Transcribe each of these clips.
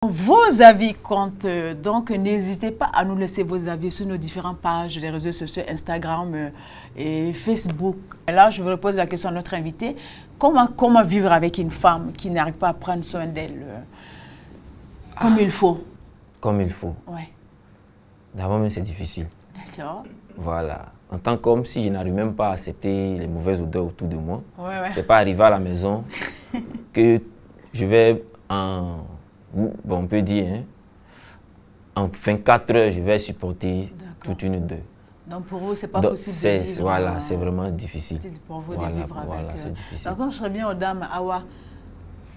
Vos avis comptent, donc n'hésitez pas à nous laisser vos avis sur nos différentes pages des réseaux sociaux, Instagram et Facebook. Et là, je vous repose la question à notre invité. Comment vivre avec une femme qui n'arrive pas à prendre soin d'elle comme il faut? Comme il faut. Ouais. D'abord, même c'est difficile. D'accord. Voilà. En tant qu'homme, si je n'arrive même pas à accepter les mauvaises odeurs autour de moi, Ouais. c'est pas arriver à la maison que je vais bon, on peut dire, hein, en 24 heures, je vais supporter toute une odeur. Donc pour vous, c'est pas possible de vivre. Voilà, c'est vraiment difficile. Pour vous Voilà, de vivre voilà, avec. c'est difficile. Donc quand je reviens aux dames, Awa.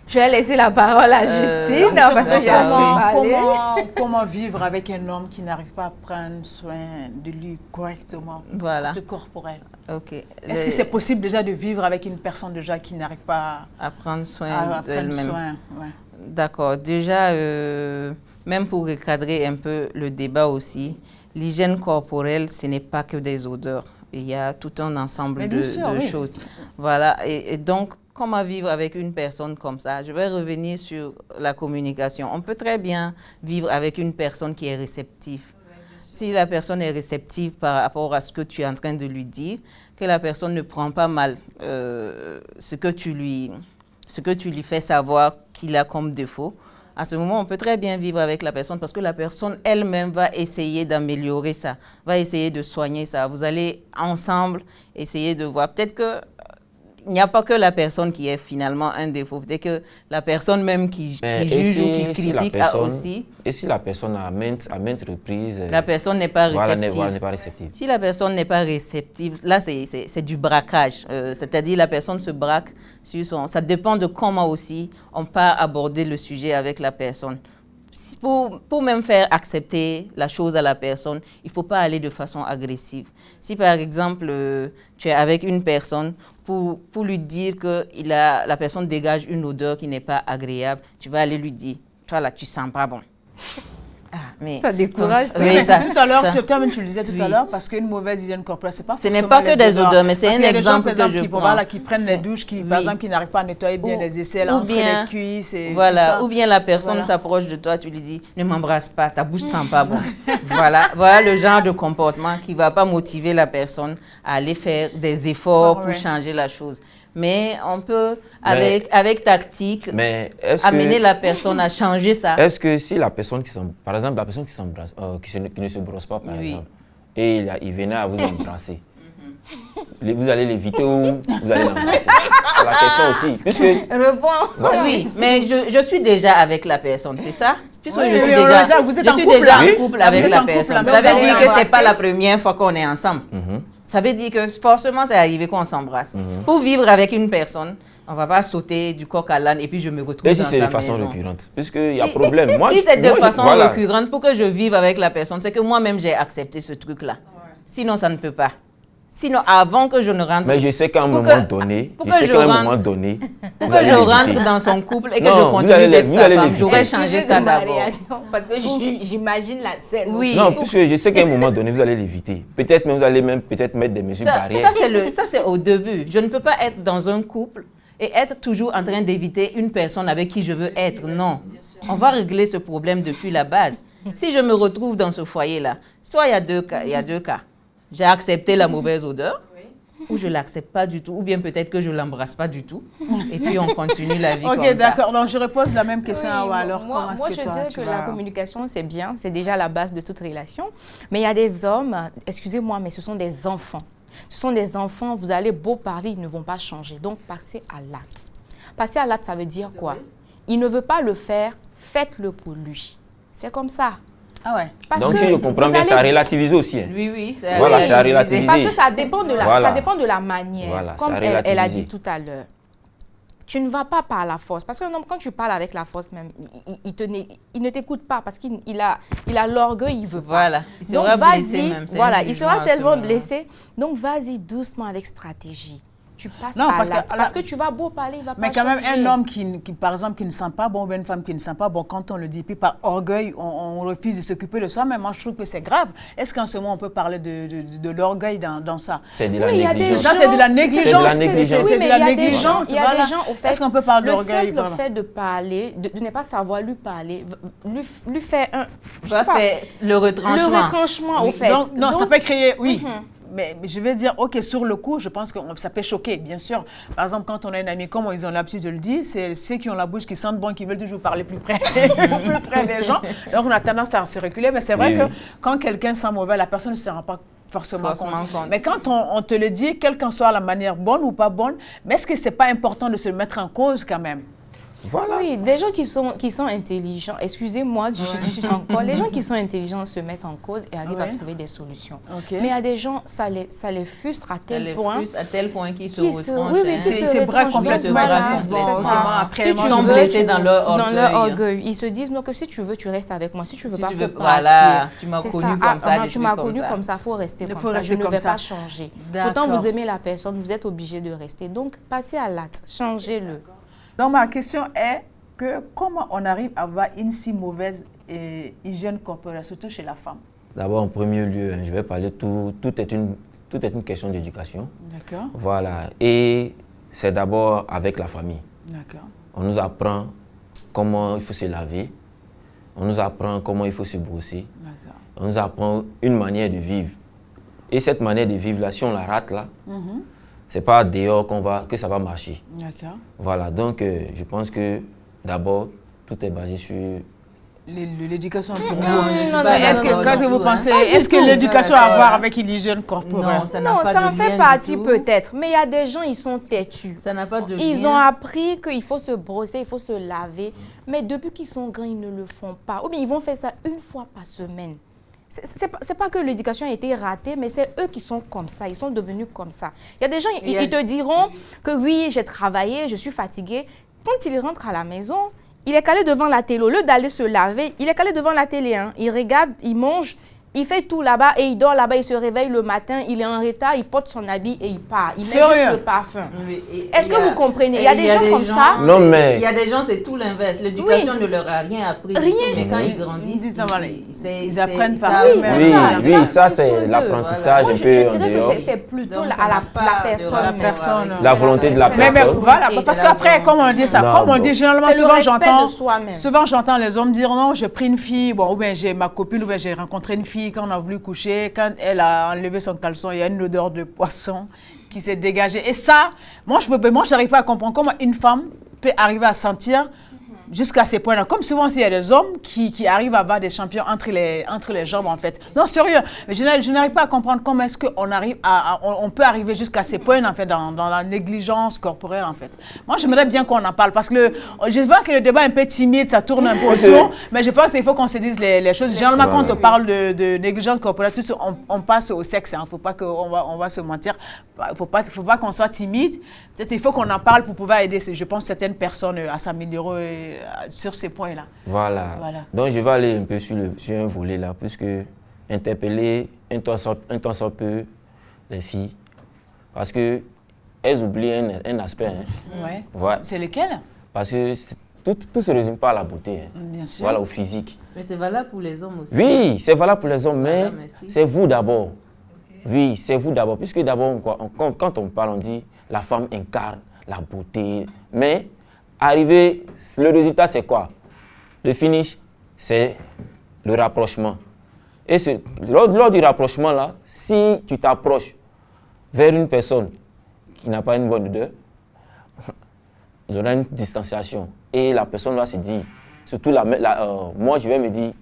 Je vais laisser la parole à Justine parce que j'ai assez parlé. Comment vivre avec un homme qui n'arrive pas à prendre soin de lui correctement, de corporel? Okay. Est-ce que c'est possible déjà de vivre avec une personne déjà qui n'arrive pas à prendre soin d'elle-même? Ouais. D'accord. Déjà, même pour recadrer un peu le débat aussi, l'hygiène corporelle, ce n'est pas que des odeurs. Il y a tout un ensemble de choses. Voilà. Et donc, comment vivre avec une personne comme ça? Je vais revenir sur la communication. On peut très bien vivre avec une personne qui est réceptive. Si la personne est réceptive par rapport à ce que tu es en train de lui dire, que la personne ne prend pas mal ce que tu lui fais savoir qu'il a comme défaut, à ce moment, on peut très bien vivre avec la personne parce que la personne elle-même va essayer d'améliorer ça, va essayer de soigner ça. Vous allez ensemble essayer de voir. Peut-être que il n'y a pas que la personne qui est finalement un défaut. Peut-être que la personne même qui juge ou qui critique a aussi. Et si la personne à maintes reprises... La personne n'est pas réceptive. Voilà, n'est pas réceptive. Si la personne n'est pas réceptive, là c'est du braquage. C'est-à-dire la personne se braque sur son... Ça dépend de comment aussi on peut aborder le sujet avec la personne. Pour même faire accepter la chose à la personne, il ne faut pas aller de façon agressive. Si par exemple, tu es avec une personne, pour lui dire que la personne dégage une odeur qui n'est pas agréable, tu vas aller lui dire, toi là, tu sens pas bon. Mais ça décourage. Tout à l'heure, toi-même tu le disais tout à l'heure, parce qu'une mauvaise hygiène corporelle, c'est pas ce n'est pas que des odeurs, mais c'est un exemple que je prends. Qui prennent les douches, par exemple, qui n'arrivent pas à nettoyer bien les aisselles, entre les cuisses et voilà, ou bien la personne s'approche de toi, tu lui dis, ne m'embrasse pas, ta bouche sent pas bon. Voilà le genre de comportement qui va pas motiver la personne à aller faire des efforts pour changer la chose. Mais on peut, avec tactique, amener la personne à changer ça. Est-ce que si la personne par exemple, la personne qui s'embrasse, qui ne se brosse pas, par exemple, et il venait à vous embrasser, vous allez l'éviter ou vous allez l'embrasser? C'est la question aussi. Puisque... Oui, mais je suis déjà avec la personne, c'est ça? Puisque je suis déjà en couple avec la personne. Ça veut dire que ce n'est pas la première fois qu'on est ensemble. Ça veut dire que forcément, c'est arrivé qu'on s'embrasse. Pour vivre avec une personne, on ne va pas sauter du coq à l'âne et puis je me retrouve dans sa maison. Et si c'est de façon récurrente? Puisqu'il y a problème. Si c'est de façon récurrente, pour que je vive avec la personne, c'est que moi-même, j'ai accepté ce truc-là. Sinon, ça ne peut pas. Sinon, avant que je ne rentre... Mais je sais qu'à un moment donné, pour que je rentre dans son couple et que je continue d'être sa femme, j'aurais changé ça d'abord. Parce que j'imagine la scène. Oui. Non, puisque je sais qu'à un moment donné, vous allez l'éviter. Peut-être, mais vous allez même peut-être mettre des mesures barrières. Ça, c'est au début. Je ne peux pas être dans un couple et être toujours en train d'éviter une personne avec qui je veux être. Non. On va régler ce problème depuis la base. Si je me retrouve dans ce foyer-là, soit il y a deux cas. J'ai accepté la mauvaise odeur, ou je ne l'accepte pas du tout, ou bien peut-être que je ne l'embrasse pas du tout, et puis on continue la vie comme ça. Ok, d'accord. Donc, je repose la même question à Awa. Alors, moi, je dirais que la communication, c'est bien. C'est déjà la base de toute relation. Mais il y a des hommes, excusez-moi, mais ce sont des enfants. Ce sont des enfants, vous allez beau parler, ils ne vont pas changer. Donc, passez à l'acte. Passer à l'acte, ça veut dire quoi? Il ne veut pas le faire, faites-le pour lui. C'est comme ça. Ah ouais. Donc, si je comprends bien, ça relativise aussi. Hein. Oui. Voilà, ça relativise. Parce que ça dépend de la manière. Voilà, comme elle a dit tout à l'heure. Tu ne vas pas par la force. Parce que quand tu parles avec la force même, il ne t'écoute pas parce qu'il a l'orgueil, il veut pas. Voilà, il sera blessé même. Voilà, il sera tellement blessé. Donc, vas-y doucement avec stratégie. tu passes à l'acte. Parce que tu vas beau parler, il va pas changer. Mais quand même, un homme qui, par exemple, qui ne sent pas bon, ou une femme qui ne sent pas bon, quand on le dit, puis par orgueil, on refuse de s'occuper de soi, mais moi, je trouve que c'est grave. Est-ce qu'en ce moment, on peut parler de l'orgueil dans ça? C'est de la négligence. Ça, c'est de la négligence. C'est de la négligence. Oui, mais il y a des gens, au fait, est-ce qu'on peut parler d'orgueil? Le simple fait de parler, de ne pas savoir lui parler, lui fait le retranchement. Le retranchement, au fait. Donc, ça peut créer, oui. Mais je vais dire, OK, sur le coup, je pense que ça peut choquer, bien sûr. Par exemple, quand on a une amie, comme ils ont l'habitude de le dire, c'est ceux qui ont la bouche, qui sentent bon, qui veulent toujours parler plus près des gens. Donc, on a tendance à se reculer. Mais c'est vrai que quand quelqu'un sent mauvais, la personne ne se rend pas forcément compte. Mais quand on te le dit, quelle qu'en soit la manière bonne ou pas bonne, mais est-ce que ce n'est pas important de se mettre en cause quand même? Voilà. Oui, des gens qui sont intelligents, excusez-moi, les gens qui sont intelligents se mettent en cause et arrivent à trouver des solutions. Mais il y a des gens, ça les frustre à tel point qu'ils se retranchent. C'est vrai complètement. Après, ils sont blessés dans leur orgueil. Ils se disent, non, que si tu veux, tu restes avec moi. Si tu veux pas, faut partir. Tu m'as connu comme ça. Tu m'as connu comme ça, il faut rester comme ça. Je ne vais pas changer. Pourtant, vous aimez la personne, vous êtes obligé de rester. Donc, passez à l'acte, changez-le. Donc, ma question est que comment on arrive à avoir une si mauvaise hygiène corporelle, surtout chez la femme? D'abord, en premier lieu, je vais parler, tout est une question d'éducation. D'accord. Voilà. Et c'est d'abord avec la famille. D'accord. On nous apprend comment il faut se laver. On nous apprend comment il faut se brosser. D'accord. On nous apprend une manière de vivre. Et cette manière de vivre, là, si on la rate, là, c'est pas dehors que ça va marcher. D'accord. Voilà, donc je pense que d'abord, tout est basé sur... L'éducation pour vous. Qu'est-ce que vous pensez? Est-ce que l'éducation a à voir avec l'hygiène corporelle? Non, ça n'a pas de lien. Ça en fait partie peut-être, mais il y a des gens, ils sont têtus. Ça n'a pas de lien. Ils ont appris qu'il faut se brosser, il faut se laver, mais depuis qu'ils sont grands, ils ne le font pas. Ou bien ils vont faire ça une fois par semaine. C'est pas que l'éducation a été ratée, mais c'est eux qui sont comme ça, ils sont devenus comme ça. Il y a des gens, ils te diront que oui, j'ai travaillé, je suis fatigué. Quand il rentre à la maison, il est calé devant la télé. Au lieu d'aller se laver, il est calé devant la télé. Hein. Il regarde, il mange, il fait tout là-bas et il dort là-bas. Il se réveille le matin, il est en retard, il porte son habit et il part. Il met juste le parfum. Est-ce que vous comprenez? Il y a des gens comme ça. Non, mais... Il y a des gens, c'est tout l'inverse. L'éducation ne leur a rien appris. Rien. Mais quand ils grandissent, ils apprennent par eux-mêmes. Oui, ça c'est l'apprentissage un peu en dirais dehors. que c'est plutôt à la personne. La volonté de la personne. Mais voilà, parce qu'après, comme on dit ça, comme on dit généralement, souvent j'entends les hommes dire non, j'ai pris une fille, bon, ou bien j'ai ma copine, ou bien j'ai rencontré une fille, quand on a voulu coucher, quand elle a enlevé son caleçon, il y a une odeur de poisson qui s'est dégagée. Et ça, moi je n'arrive pas à comprendre comment une femme peut arriver à sentir jusqu'à ces points-là. Comme souvent, il y a des hommes qui arrivent à avoir des champions entre les jambes, en fait. Non, sérieux. Mais je n'arrive pas à comprendre comment est-ce qu'on arrive on peut arriver jusqu'à ces points, en fait, dans la négligence corporelle, en fait. Moi, j'aimerais bien qu'on en parle, parce que je vois que le débat est un peu timide, ça tourne un peu autour, mais je pense qu'il faut qu'on se dise les choses. Généralement, quand on parle de négligence corporelle, on passe au sexe. Il ne faut pas qu'on va se mentir. Il ne faut pas qu'on soit timide. Peut-être il faut qu'on en parle pour pouvoir aider, je pense, certaines personnes à s'améliorer sur ces points-là. Voilà. Donc, je vais aller un peu sur un volet là, puisque interpeller un temps soit peu les filles, parce qu'elles oublient un aspect. Hein. Ouais. Voilà. C'est lequel? Parce que tout ne se résume pas à la beauté. Hein. Bien sûr. Voilà, au physique. Mais c'est valable pour les hommes aussi. Oui, c'est valable pour les hommes, mais c'est vous d'abord. Oui, c'est vous d'abord, puisque d'abord, quand on parle, on dit la femme incarne la beauté, mais le résultat, c'est quoi? Le finish, c'est le rapprochement. Et lors du rapprochement, là, si tu t'approches vers une personne qui n'a pas une bonne odeur, il y aura une distanciation. Et la personne va se dire, surtout moi, je vais me dire,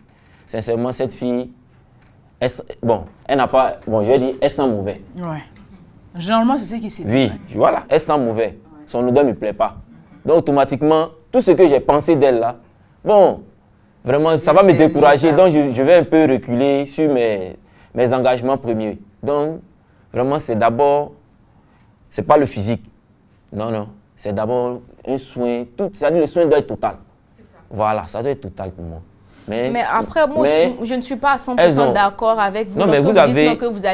sincèrement, cette fille, elle n'a pas, je vais dire, elle sent mauvais. Ouais. Généralement, c'est ce qui s'est dit. Oui, voilà, elle sent mauvais. Son odeur ne me plaît pas. Donc, automatiquement, tout ce que j'ai pensé d'elle là, vraiment, ça va me décourager. Donc, je vais un peu reculer sur mes engagements premiers. Donc, vraiment, c'est d'abord, c'est pas le physique. Non. C'est d'abord un soin. C'est-à-dire, le soin doit être total. Voilà, ça doit être total pour moi. Mais après, moi, je ne suis pas à 100% d'accord avec vous. Non, mais vous dites que vous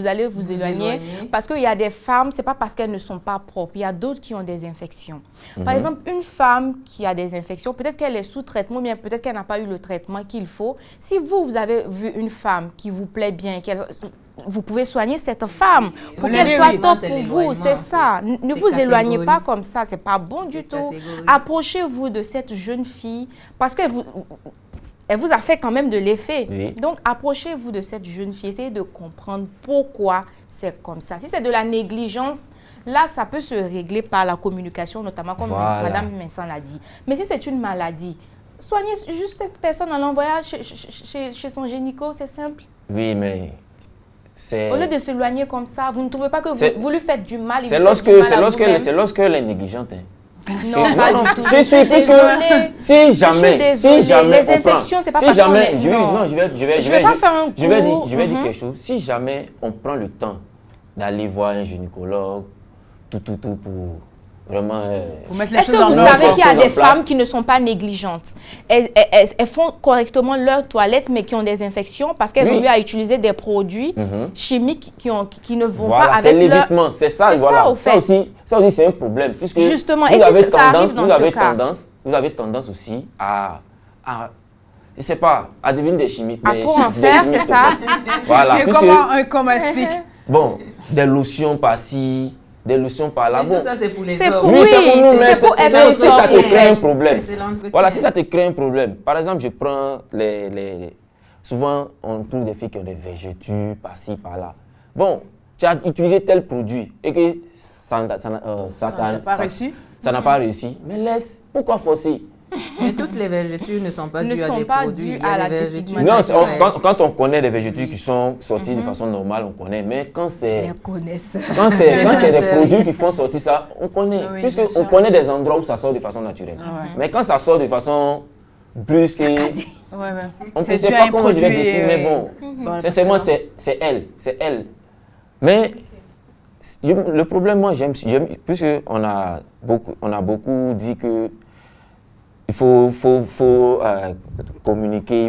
allez vous éloigner. Parce qu'il y a des femmes, ce n'est pas parce qu'elles ne sont pas propres. Il y a d'autres qui ont des infections. Par exemple, une femme qui a des infections, peut-être qu'elle est sous traitement, bien peut-être qu'elle n'a pas eu le traitement qu'il faut. Si vous avez vu une femme qui vous plaît bien, vous pouvez soigner cette femme pour qu'elle soit top pour vous. C'est ça. Ne vous éloignez pas comme ça. Ce n'est pas bon du tout. Approchez-vous de cette jeune fille parce qu'elle vous a fait quand même de l'effet. Oui. Donc, approchez-vous de cette jeune fille. Essayez de comprendre pourquoi c'est comme ça. Si c'est de la négligence, là, ça peut se régler par la communication, notamment comme Madame Vincent l'a dit. Mais si c'est une maladie, soignez juste cette personne en l'envoyant chez son gynéco, c'est simple. Oui, mais... Au lieu de s'éloigner comme ça, vous ne trouvez pas que vous lui faites du mal? C'est lorsque elle est négligente. Non, pas du tout. Je suis désolée. Si jamais les infections, c'est pas parce qu'on est... Je vais dire quelque chose. Si jamais on prend le temps d'aller voir un gynécologue, tout pour vraiment... Est-ce que vous savez qu'il y a des femmes qui ne sont pas négligentes? Elles font correctement leur toilette, mais qui ont des infections parce qu'elles ont eu à utiliser des produits chimiques qui ne vont pas avec leur... c'est l'évitement, c'est ça, voilà. Ça aussi, c'est un problème. Puisque justement, et si ça arrive dans ce cas? Vous avez tendance aussi à je ne sais pas, à devenir des chimiques. À trop en faire, c'est ça? Voilà. Comment explique? Bon, des lotions par-ci, des lotions par-là. Tout ça, c'est pour les hommes. Oui, c'est pour nous, mais si ça te crée un problème. Voilà, si ça te crée un problème. Par exemple, je prends souvent, on trouve des filles qui ont des vergetures par-ci, par-là. Bon, tu as utilisé tel produit et que ça n'a pas réussi. Ça n'a pas réussi. Mais laisse, pourquoi forcer? Mais toutes les vergetures ne sont pas dues à des produits. Il y a des vergetures. Non, quand on connaît des vergetures qui sont sorties de façon normale, on connaît. Mais quand c'est des produits qui font sortir ça, on connaît. Puisqu'on connaît des endroits où ça sort de façon naturelle. Mais quand ça sort de façon brusque, on ne sait pas comment je vais décrire, mais bon, sincèrement, c'est elle. Mais le problème, moi, puisqu'on a beaucoup dit que il faut communiquer,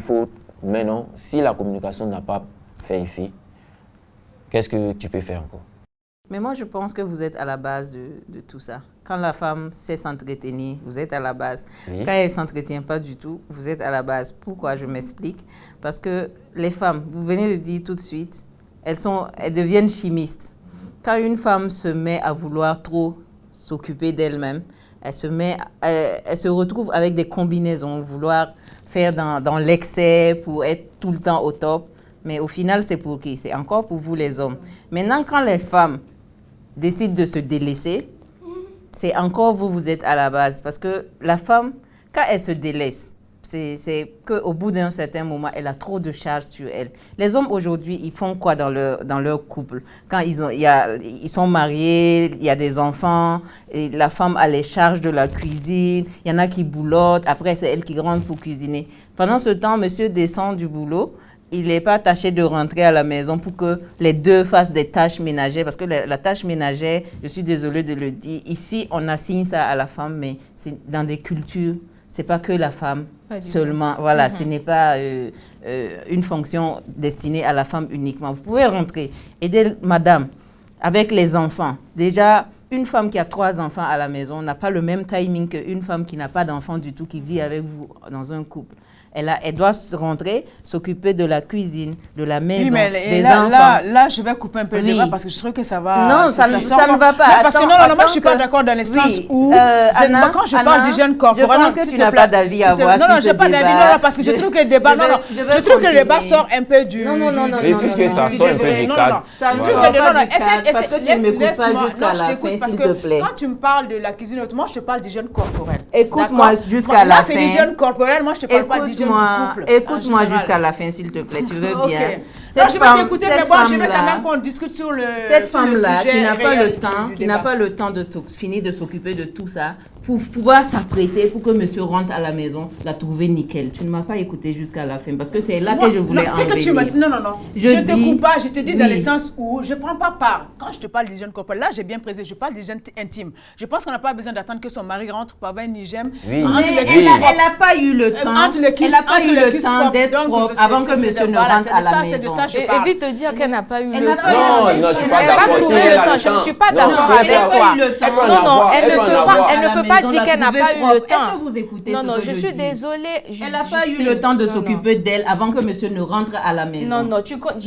mais non, si la communication n'a pas fait effet, qu'est-ce que tu peux faire encore? Mais moi, je pense que vous êtes à la base de tout ça. Quand la femme sait s'entretenir, vous êtes à la base. Oui. Quand elle ne s'entretient pas du tout, vous êtes à la base. Pourquoi? Je m'explique. Parce que les femmes, vous venez de dire tout de suite, elles deviennent chimistes. Quand une femme se met à vouloir trop s'occuper d'elle-même, elle se retrouve avec des combinaisons, vouloir faire dans l'excès pour être tout le temps au top. Mais au final, c'est pour qui? C'est encore pour vous les hommes. Maintenant, quand les femmes décident de se délaisser, c'est encore vous êtes à la base. Parce que la femme, quand elle se délaisse, c'est qu'au bout d'un certain moment, elle a trop de charges sur elle. Les hommes aujourd'hui, ils font quoi dans leur couple? Quand ils sont mariés, il y a des enfants, et la femme a les charges de la cuisine, il y en a qui boulottent, après c'est elle qui rentre pour cuisiner. Pendant ce temps, monsieur descend du boulot, il n'est pas tâché de rentrer à la maison pour que les deux fassent des tâches ménagères. Parce que la tâche ménagère, je suis désolée de le dire, ici on assigne ça à la femme, mais c'est dans des cultures. C'est pas que la femme seulement. Voilà, ce n'est pas une fonction destinée à la femme uniquement. Vous pouvez rentrer, aider madame avec les enfants. Déjà, une femme qui a 3 enfants à la maison n'a pas le même timing qu'une femme qui n'a pas d'enfants du tout, qui vit avec vous dans un couple. Elle doit rentrer, s'occuper de la cuisine, de la maison, des enfants. Là, je vais couper un peu le débat parce que je trouve que ça va... Non, ça ne va pas. Non, parce que non, moi, je ne suis pas d'accord dans le sens où... Anna, quand je parle d'hygiène corporelle... Je pense que tu n'as pas d'avis à avoir sur ce débat. Non, je n'ai pas d'avis, parce que je trouve que le débat... Je trouve que le débat sort un peu du... Non. Mais puisque ça sort un peu du cadre. Ça ne sort pas du cadre, parce que tu ne m'écoutes pas jusqu'à la fin, s'il te plaît. Quand tu me parles de la cuisine, moi, je te parle d'hygiène corporelle. Écoute-moi jusqu'à la fin. Là, c'est l'hygiène corporelle, moi, je ne te parle pas d'hygiène du couple. Écoute-moi jusqu'à la fin, s'il te plaît, tu veux bien. Je vais t'écouter, mais bon, je veux quand même qu'on discute sur le Cette femme-là, qui n'a pas le temps, qui n'a pas le temps de finir de s'occuper de tout ça, pour pouvoir s'apprêter pour que monsieur rentre à la maison, la trouver nickel. Tu ne m'as pas écouté jusqu'à la fin, parce que c'est là que je voulais en venir. Non. Je te coupe pas, je te dis dans le sens où je ne prends pas part. Quand je te parle d'hygiène corporelle, là, j'ai bien précisé, je parle d'hygiène intime. Je pense qu'on n'a pas besoin d'attendre que son mari rentre pour avoir une hygiène. Oui. Elle n'a pas eu le temps. Elle n'a pas eu le temps d'être propre avant que monsieur ne rentre à la maison. Évite de dire qu'elle n'a pas eu le temps. Non, je ne suis pas d'accord. Je ne suis pas d'accord avec toi. Non, elle ne peut pas dire qu'elle n'a pas eu le temps. Est-ce que vous écoutez ce que je dis? Non, je suis désolée. Elle n'a pas eu le temps de s'occuper d'elle avant que monsieur ne rentre à la maison. Non, tu connais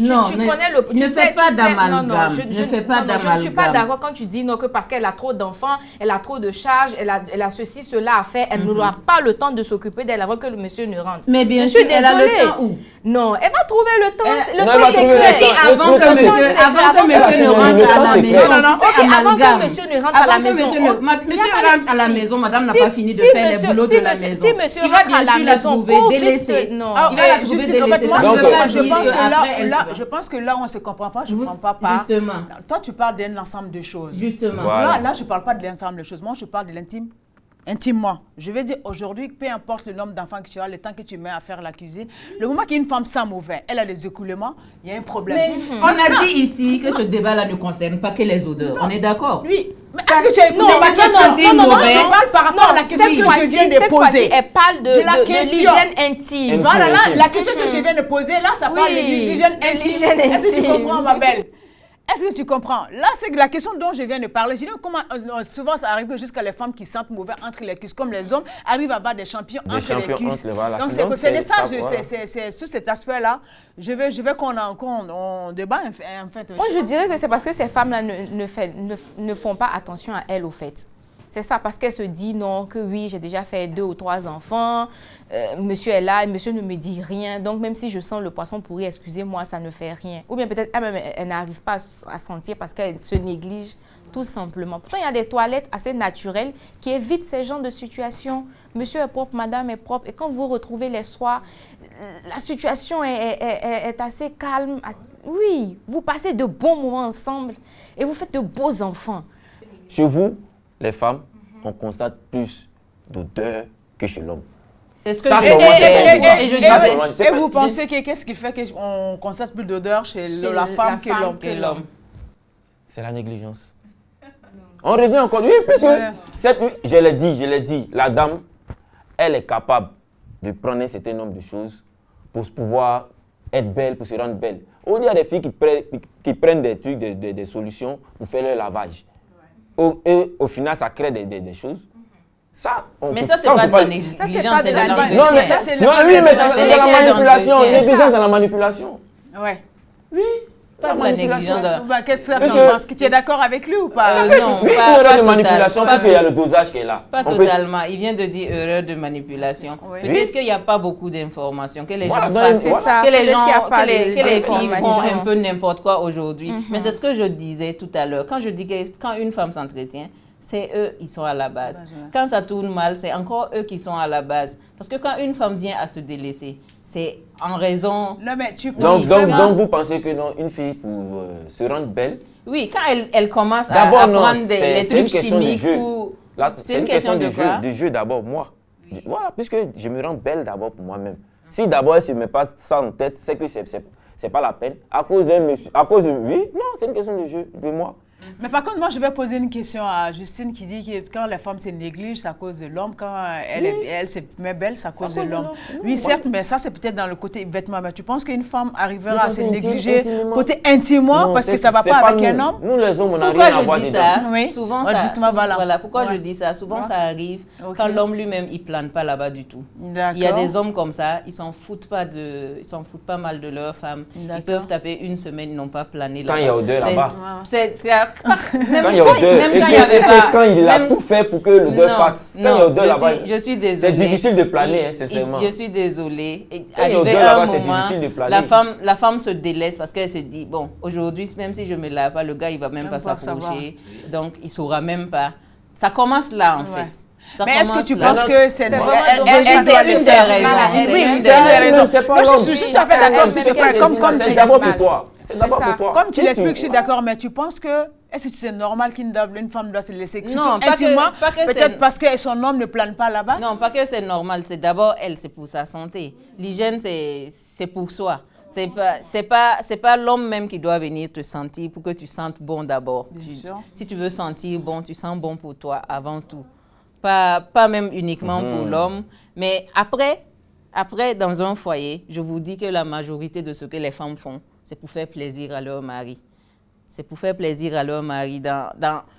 le... Ne fais pas d'amalgame. Ne fais pas d'amalgame. Je ne suis pas d'accord quand tu dis non, que parce qu'elle a trop d'enfants, elle a trop de charges, elle a ceci, cela à faire, elle n'aura pas le temps de s'occuper d'elle avant que le monsieur ne rentre. Mais bien sûr, elle a le temps où? Non, elle va trouver le temps. Le temps, c'est clair. Avant que monsieur ne rentre à la maison. Avant que monsieur ne rentre à la maison. Monsieur rentre à la maison, madame n'a pas fini de faire les boulots de la maison. Si monsieur rentre à la maison, délaissée. Non. Il va la trouver délaissée. Je pense que là, on ne se comprend pas. Je ne comprends pas. Justement. Toi, tu parles d'un ensemble de choses. Justement. Là, je ne parle pas de l'ensemble de choses. Moi, je parle de l'intime. Intimement. Je veux dire, aujourd'hui, peu importe le nombre d'enfants que tu as, le temps que tu mets à faire la cuisine, le moment qu'une femme sent mauvais, elle a des écoulements, il y a un problème. Mais on a dit ici que ce débat-là ne concerne pas que les odeurs. On est d'accord? Oui. Mais est-ce que tu as écouté ma question? Non, je parle par rapport à la question que je viens de poser. Elle parle de l'hygiène intime. Voilà, la question que je viens de poser, là, ça parle de l'hygiène intime. Est-ce que tu comprends, ma belle? Est-ce que tu comprends? Là, c'est la question dont je viens de parler. Je dis comment souvent ça arrive que jusqu'à les femmes qui sentent mauvais entre les cuisses, comme les hommes, arrivent à avoir des champions entre les cuisses. Donc, c'est de ça, c'est sur cet aspect-là. Je veux qu'on débat, en fait. Moi, je dirais que c'est parce que ces femmes-là ne font pas attention à elles, au fait. C'est ça, parce qu'elle se dit non, que oui, j'ai déjà fait 2 ou 3 enfants, monsieur est là, monsieur ne me dit rien, donc même si je sens le poisson pourri, excusez-moi, ça ne fait rien. Ou bien peut-être elle n'arrive pas à sentir parce qu'elle se néglige, tout simplement. Pourtant, il y a des toilettes assez naturelles qui évitent ces genres de situations. Monsieur est propre, madame est propre, et quand vous retrouvez les soirs, la situation est assez calme. Oui, vous passez de bons moments ensemble et vous faites de beaux enfants. Chez vous, les femmes, on constate plus d'odeur que chez l'homme. C'est ce que et vous pensez qu'est-ce qui fait qu'on constate plus d'odeur chez la femme que l'homme? C'est la négligence. On revient encore. Oui, plus je l'ai dit, la dame, elle est capable de prendre un certain nombre de choses pour pouvoir être belle, pour se rendre belle. Il y a des filles qui prennent des trucs, des solutions pour faire leur lavage. Et au final, ça crée des choses. Ça, mais ça, c'est pas de la négligence. Ça, c'est pas de la négligence. Non, mais c'est de la manipulation. Négligence dans la manipulation. Ouais. Oui. Pas de la négligence. Qu'est-ce que tu penses? Tu es d'accord avec lui ou pas? Non, oui, une erreur de manipulation parce qu'il y a le dosage qui est là. Pas totalement. Il vient de dire erreur de manipulation. Peut-être qu'il n'y a pas beaucoup d'informations, que les gens fassent, que les filles font un peu n'importe quoi aujourd'hui. Mais c'est ce que je disais tout à l'heure. Quand je dis que quand une femme s'entretient, c'est eux qui sont à la base. Quand ça tourne mal, c'est encore eux qui sont à la base. Parce que quand une femme vient à se délaisser, c'est en raison... Non, mais donc vous pensez que non, une fille pour se rendre belle... Oui, quand elle commence à prendre des trucs chimiques... C'est une question de jeu d'abord, moi. Voilà, puisque je me rends belle d'abord pour moi-même. Si d'abord elle ne se met pas ça en tête, c'est que c'est pas la peine. À cause de oui, non, c'est une question de jeu, de moi. Mais par contre, moi, je vais poser une question à Justine qui dit que quand la femme se néglige, c'est à cause de l'homme. Quand elle se met belle, c'est à cause de l'homme. Oui, certes, mais ça, c'est peut-être dans le côté vêtements. Mais tu penses qu'une femme arrivera à se négliger côté intimement parce que ça ne va pas avec un homme? Nous, les hommes, on n'a rien à voir dedans. Souvent, voilà. Pourquoi je dis ça? Souvent, ça arrive quand l'homme lui-même, il ne plane pas là-bas du tout. Il y a des hommes comme ça, ils s'en foutent pas mal de leur femme. Ils peuvent taper une semaine, ils n'ont pas plané là-bas. Quand il y a odeur là-bas. Quand il a tout fait pour que l'odeur passe. Quand il y a odeur là-bas, je suis désolée. C'est difficile de planer, sincèrement. Je suis désolée. Arrivé à un moment, la femme se délaisse parce qu'elle se dit, bon, aujourd'hui, même si je ne me lave pas, le gars, il ne va même pas s'approcher. Donc, il ne saura même pas. Ça commence là, en fait. Mais est-ce que tu penses que c'est vraiment dommage? C'est une des raisons. Oui, c'est une des raisons. C'est pas l'homme. Je suis tout à fait d'accord. C'est d'abord pour toi. C'est d'abord pour toi. Comme tu l'expliques, je suis d'accord, mais tu penses que est-ce que c'est normal qu'une femme doit se laisser Non, intimement, peut-être parce que son homme ne plane pas là-bas? Non, pas que c'est normal. C'est d'abord elle, c'est pour sa santé. L'hygiène, c'est pour soi. C'est pas l'homme même qui doit venir te sentir pour que tu sentes bon d'abord. Si tu veux sentir bon, tu sens bon pour toi avant tout. Pas même uniquement pour l'homme. Mais après, dans un foyer, je vous dis que la majorité de ce que les femmes font, c'est pour faire plaisir à leur mari. C'est pour faire plaisir à leur mari.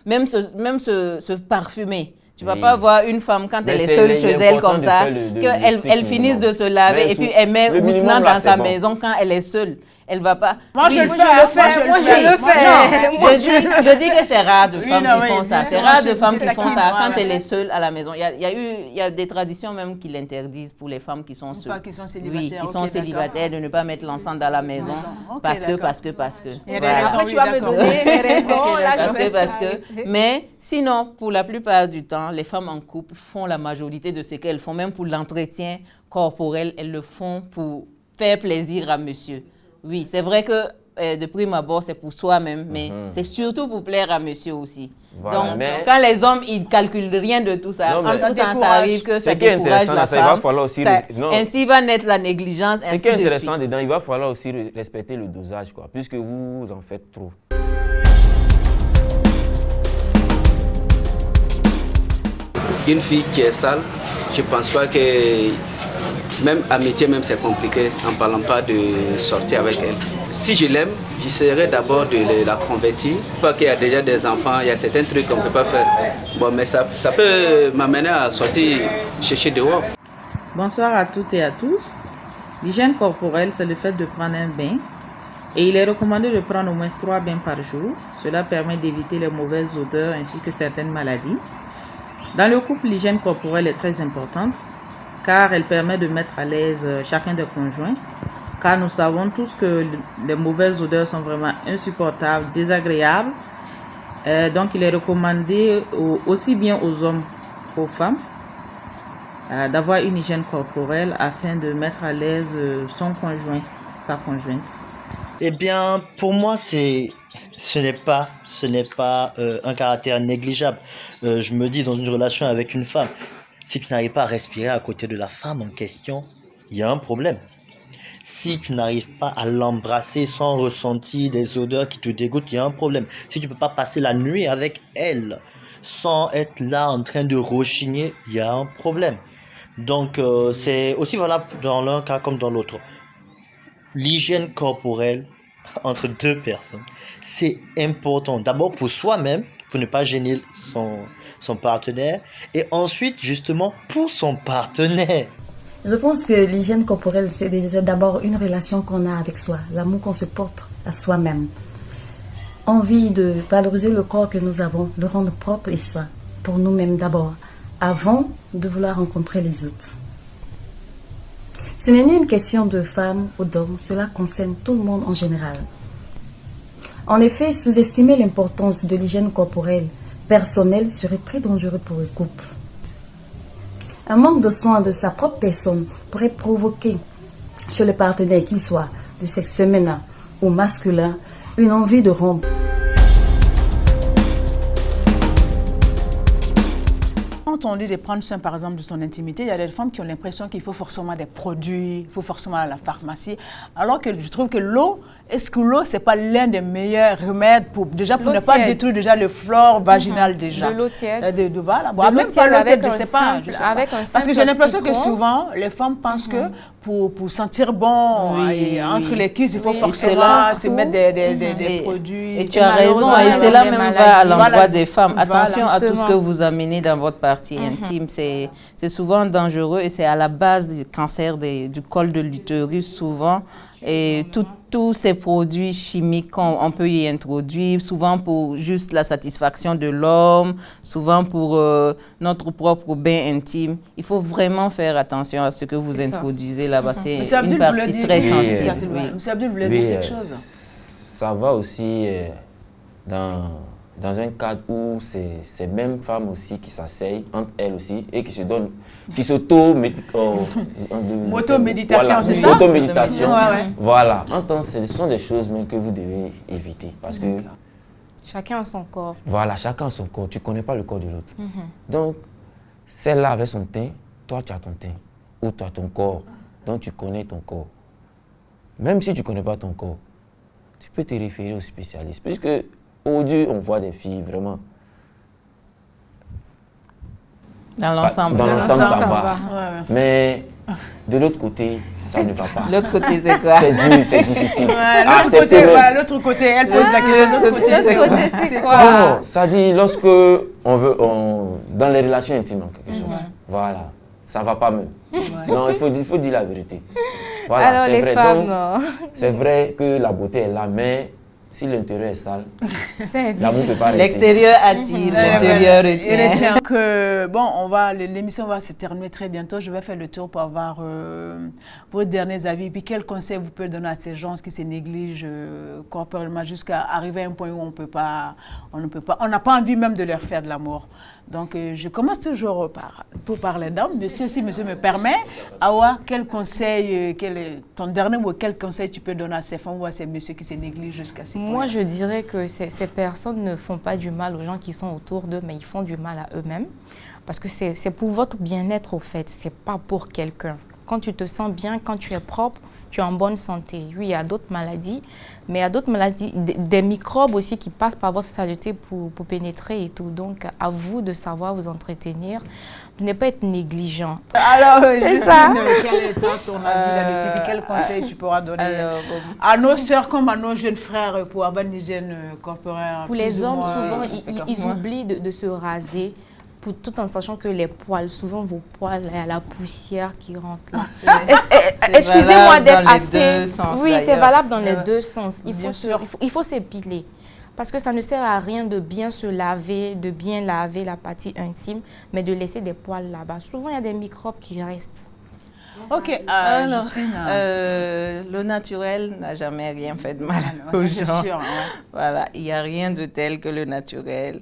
Même se parfumer. Tu ne vas pas voir une femme quand elle est seule chez elle comme ça, qu'elle finisse de se laver et puis elle met Ousna dans sa maison quand elle est seule. Elle va pas... Moi, je le fais. Moi, je le fais. Je dis que c'est rare de femmes qui font ça. C'est rare de femmes qui font ça quand elle est seule à la maison. Il y a des traditions même qui l'interdisent pour les femmes qui sont seules. Qui sont célibataires. Oui, qui sont célibataires, de ne pas mettre l'encens dans la maison. Parce que. Il y a des raisons. Après, tu vas me donner les raisons. Parce que. Mais sinon, pour la plupart du temps, les femmes en couple font la majorité de ce qu'elles font, même pour l'entretien corporel, elles le font pour faire plaisir à monsieur. Oui, c'est vrai que de prime abord, c'est pour soi-même, mais c'est surtout pour plaire à monsieur aussi. Voilà, donc, quand les hommes, ils ne calculent rien de tout ça, en tout temps, ça arrive que ça décourage la femme. Il va falloir aussi ainsi va naître la négligence, ainsi de suite. Ce qui est intéressant dedans, il va falloir aussi respecter le dosage, quoi, puisque vous en faites trop. Une fille qui est sale, je ne pense pas que, même à métier, même c'est compliqué, en ne parlant pas de sortir avec elle. Si je l'aime, j'essaierai d'abord de la convertir. Pas qu'il y a déjà des enfants, il y a certains trucs qu'on ne peut pas faire. Bon, mais ça peut m'amener à sortir chercher dehors. Bonsoir à toutes et à tous. L'hygiène corporelle, c'est le fait de prendre un bain. Et il est recommandé de prendre au moins 3 bains par jour. Cela permet d'éviter les mauvaises odeurs ainsi que certaines maladies. Dans le couple, l'hygiène corporelle est très importante car elle permet de mettre à l'aise chacun des conjoints. Car nous savons tous que les mauvaises odeurs sont vraiment insupportables, désagréables. Donc il est recommandé aussi bien aux hommes qu'aux femmes d'avoir une hygiène corporelle afin de mettre à l'aise son conjoint, sa conjointe. Eh bien, pour moi, ce n'est pas un caractère négligeable. Je me dis, dans une relation avec une femme, si tu n'arrives pas à respirer à côté de la femme en question, il y a un problème. Si tu n'arrives pas à l'embrasser sans ressentir des odeurs qui te dégoûtent, il y a un problème. Si tu ne peux pas passer la nuit avec elle sans être là en train de rechigner, il y a un problème. Donc, c'est aussi valable dans l'un cas comme dans l'autre. L'hygiène corporelle entre deux personnes, c'est important. D'abord pour soi-même, pour ne pas gêner son partenaire, et ensuite justement pour son partenaire. Je pense que l'hygiène corporelle, c'est d'abord une relation qu'on a avec soi, l'amour qu'on se porte à soi-même. Envie de valoriser le corps que nous avons, le rendre propre et sain pour nous-mêmes d'abord, avant de vouloir rencontrer les autres. Ce n'est ni une question de femme ou d'homme, cela concerne tout le monde en général. En effet, sous-estimer l'importance de l'hygiène corporelle personnelle serait très dangereux pour le couple. Un manque de soin de sa propre personne pourrait provoquer chez le partenaire, qu'il soit de sexe féminin ou masculin, une envie de rompre. Quand on dit de prendre soin, par exemple, de son intimité, il y a des femmes qui ont l'impression qu'il faut forcément des produits, il faut forcément aller à la pharmacie. Alors que je trouve que l'eau, est-ce que l'eau, ce n'est pas l'un des meilleurs remèdes pour ne pas détruire déjà le flore vaginal déjà? De l'eau tiède. Voilà. Bon, même pas l'eau tiède, je ne sais pas. Parce que j'ai l'impression que souvent, les femmes pensent que pour sentir bon, entre les cuisses, il faut forcément se mettre des produits. Et tu as raison, et cela même va à l'endroit des femmes. Attention à tout ce que vous amenez dans votre partie intime. C'est souvent dangereux et c'est à la base du cancer du col de l'utérus souvent. Et tous ces produits chimiques qu'on peut y introduire, souvent pour juste la satisfaction de l'homme, souvent pour notre propre bain intime. Il faut vraiment faire attention à ce que vous introduisez là-bas. C'est une partie très sensible. M. Abdul voulait dire quelque chose. Ça va aussi dans dans un cadre où c'est ces mêmes femmes aussi qui s'asseyent entre elles aussi et qui se donnent, qui Moto-méditation, voilà, c'est ça? Moto-méditation, Ouais. voilà. Ce sont des choses même que vous devez éviter parce que chacun a son corps. voilà, chacun a son corps. Tu ne connais pas le corps de l'autre. Donc, celle-là avec son teint, toi tu as ton teint ou tu as ton corps. Donc, tu connais ton corps. Même si tu ne connais pas ton corps, tu peux te référer au spécialiste. Puisque aujourd'hui, on voit des filles vraiment. Dans l'ensemble. Dans l'ensemble, ça va. Ouais. Mais de l'autre côté, ça ne va pas. L'autre côté, c'est quoi? C'est dur, c'est difficile. L'autre côté, elle pose la question. L'autre côté, c'est quoi? Non, ça dit, lorsque on veut, dans les relations intimes, en quelque sorte, voilà, ça ne va pas même. Non, il faut dire la vérité. Voilà, Alors c'est les vrai. femmes, Donc, c'est vrai que la beauté est là, mais si l'intérieur est sale, c'est l'amour ne peut pas rester. L'extérieur attire, l'intérieur retient. L'émission va se terminer très bientôt. Je vais faire le tour pour avoir vos derniers avis. Et puis, quels conseils vous pouvez donner à ces gens qui se négligent corporellement jusqu'à arriver à un point où on n'a pas envie même de leur faire de l'amour. Donc, je commence toujours pour parler d'hommes. Monsieur, si monsieur me permet, Awa, quel conseil, ton dernier mot, quel conseil tu peux donner à ces femmes ou à ces messieurs qui se négligent jusqu'à ces points? Moi, je dirais que ces personnes ne font pas du mal aux gens qui sont autour d'eux, mais ils font du mal à eux-mêmes. Parce que c'est pour votre bien-être, au fait. C'est pas pour quelqu'un. Quand tu te sens bien, quand tu es propre, tu es en bonne santé. Oui, il y a d'autres maladies, mais il y a d'autres maladies, des microbes aussi qui passent par votre saleté pour pénétrer et tout. Donc, à vous de savoir vous entretenir, de ne pas être négligent. Alors, ça. Quel est ton avis là-dessus? Quel conseil tu pourras donner à nos sœurs comme à nos jeunes frères pour avoir une hygiène corporelle? Pour les hommes, souvent, ils oublient de se raser. Tout en sachant que les poils, souvent vos poils, il y a la poussière qui rentre là. Excusez-moi d'être assez... Oui, c'est valable dans les deux sens. Il faut s'épiler. Parce que ça ne sert à rien de bien se laver, de bien laver la partie intime, mais de laisser des poils là-bas. Souvent, il y a des microbes qui restent. Ok, alors, Justine, le naturel n'a jamais rien fait de mal aux gens. Sûr, Voilà, il n'y a rien de tel que le naturel.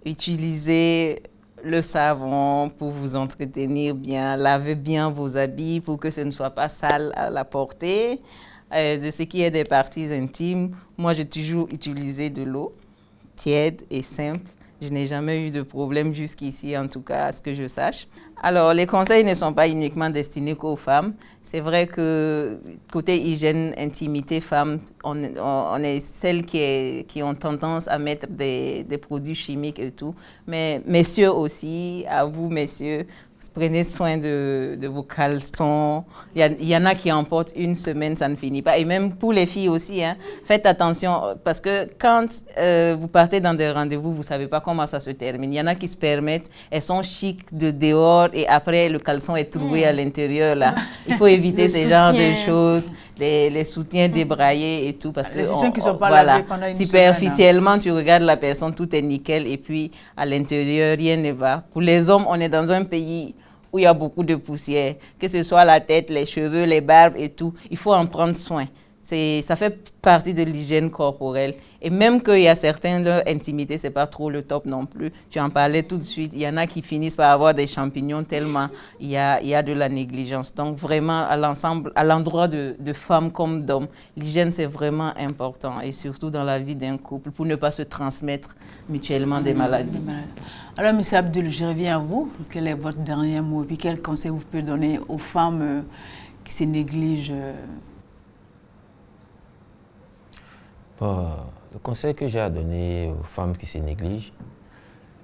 Utilisez le savon pour vous entretenir bien, lavez bien vos habits pour que ce ne soit pas sale à la portée. De ce qui est des parties intimes, moi j'ai toujours utilisé de l'eau tiède et simple. Je n'ai jamais eu de problème jusqu'ici, en tout cas, à ce que je sache. Alors, les conseils ne sont pas uniquement destinés qu'aux femmes. C'est vrai que côté hygiène, intimité, femmes, on est celles qui ont tendance à mettre des produits chimiques et tout. Mais messieurs aussi, à vous, messieurs, prenez soin de vos caleçons. Il y en a qui en portent une semaine, ça ne finit pas. Et même pour les filles aussi, hein, faites attention parce que quand vous partez dans des rendez-vous, vous ne savez pas comment ça se termine. Il y en a qui se permettent, elles sont chics de dehors et après le caleçon est troué à l'intérieur. Là. Il faut éviter ce genre de choses, les soutiens débraillés et tout. Parce que qui sont pas voilà, lavés pendant une superficiellement, tu regardes la personne, tout est nickel et puis à l'intérieur, rien ne va. Pour les hommes, on est dans un pays où il y a beaucoup de poussière, que ce soit la tête, les cheveux, les barbes et tout, il faut en prendre soin. Ça fait partie de l'hygiène corporelle. Et même qu'il y a certains, leur intimité, c'est pas trop le top non plus. Tu en parlais tout de suite. Il y en a qui finissent par avoir des champignons tellement il y a de la négligence. Donc vraiment, à l'endroit de femmes comme d'hommes, l'hygiène, c'est vraiment important. Et surtout dans la vie d'un couple, pour ne pas se transmettre mutuellement des maladies. Alors, M. Abdul, je reviens à vous. Quel est votre dernier mot? Et puis, quel conseil vous pouvez donner aux femmes qui se négligent? Le conseil que j'ai à donner aux femmes qui se négligent,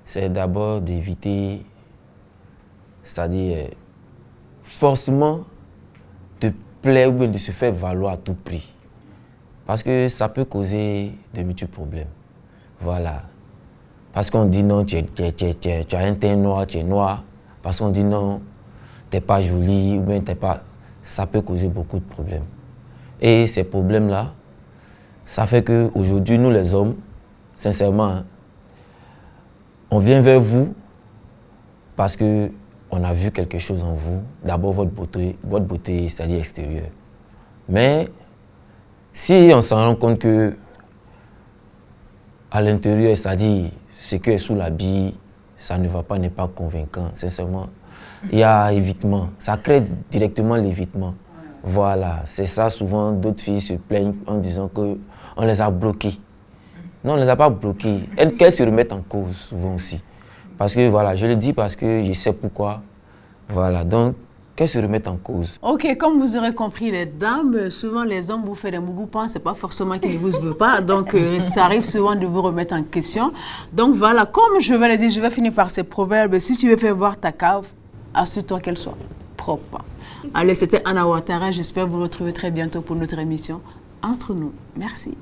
c'est d'abord d'éviter, c'est-à-dire forcément de plaire ou bien de se faire valoir à tout prix. Parce que ça peut causer de multiples problèmes. Voilà. Parce qu'on dit non, tu as un teint noir, tu es noir. Parce qu'on dit non, tu n'es pas jolie ou bien tu n'es pas... Ça peut causer beaucoup de problèmes. Et ces problèmes-là, ça fait qu'aujourd'hui, nous les hommes, sincèrement, hein, on vient vers vous parce qu'on a vu quelque chose en vous. D'abord votre beauté, c'est-à-dire extérieure. Mais si on s'en rend compte que à l'intérieur, c'est-à-dire ce qui est sous l'habit, ça ne va pas, n'est pas convaincant. Sincèrement, il y a évitement. Ça crée directement l'évitement. Voilà, c'est ça. Souvent, d'autres filles se plaignent en disant qu'on les a bloquées. Non, on ne les a pas bloquées. Qu'elles se remettent en cause, souvent aussi. Parce que, voilà, je le dis parce que je sais pourquoi. Voilà, donc, qu'elles se remettent en cause. Ok, comme vous aurez compris, les dames, souvent les hommes vous font des mougoupan, c'est pas forcément qu'ils ne vous veulent pas, donc ça arrive souvent de vous remettre en question. Donc voilà, comme je vais le dire, je vais finir par ces proverbes. Si tu veux faire voir ta cave, assure-toi qu'elle soit propre. Allez, c'était Anna Ouattara, j'espère vous retrouver très bientôt pour notre émission Entre nous. Merci.